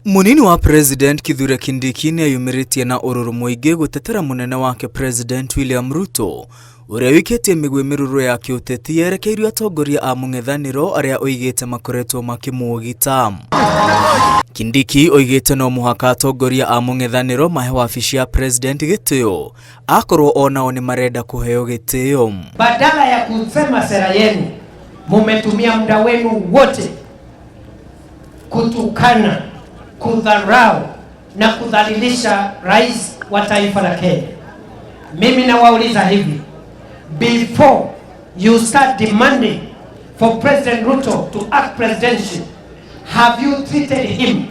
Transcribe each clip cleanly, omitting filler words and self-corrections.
Munini wa President Kithure Kindiki ni ayumiritie na ururu muingi gutetera munene wake President William Ruto uria wiketie migwi miruru ya kiuteti yerekeirio atongoria a mung'ethaniro aria oigite makoretwo makimugita. Kindiki oigite no muhaka atongoria a mung'ethaniro mahe wabici ya President gitio akorwo onao ni marenda kuheo gitio. Badala ya kusema sera yenu, mumetumia muda wenu wote kutukana, kudharau na kudhalilisha rais wa taifa la Kenya. Mimi nawauliza hivi, before you start demanding for President Ruto to act presidential, have you treated him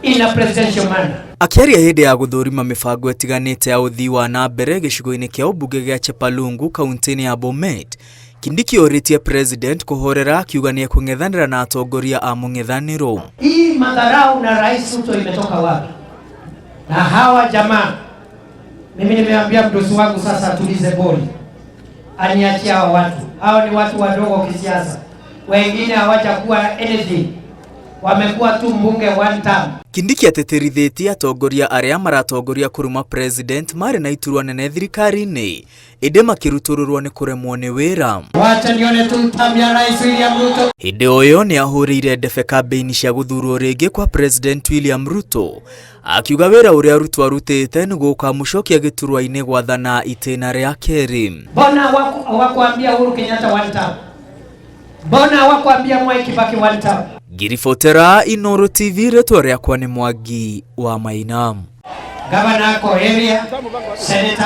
in a presidential manner? Akiaria hende ya guthurima mibango etiganite ya uthii wa na mbere gicigo-ini kia ubunge gia Chepalungu kaunti-ini ya Bomet, Kindiki oritie President kuhorera akiuga ni kung'ethanira na atongoria a mung'ethaniro. Hii madharau na rais Ruto imetoka wapi? Na hawa jamaa, mimi nimeambia mdosi wangu sasa atulize boli, aniachie hawa watu. Hao ni watu wadogo kisiasa, wengine hawajakuwa anything, wamekuwa tu mbunge one term. Kindiki ateterithitie atongoria aria maratongoria kuruma President mari na iturwa nene thirikari-ini inde makirutururwo ni kuremwo ni wira. Wacha nione tu tamia rais William Ruto. Hinde oyo ni ahurire ndebe kambeini cia guthurwo ringi kwa President William Ruto akiuga wira uria Ruto arutite ni guka mucokia giturwa-ini gwathana itena ria keri. Mbona hawakuambia Uhuru Kenyatta one term? Mbona hawakuambia Mwai Kibaki one term? Ngiribotera Inooro TV, retwa riakwa ni Mwangi wa Maina. Gavana ako area, Senator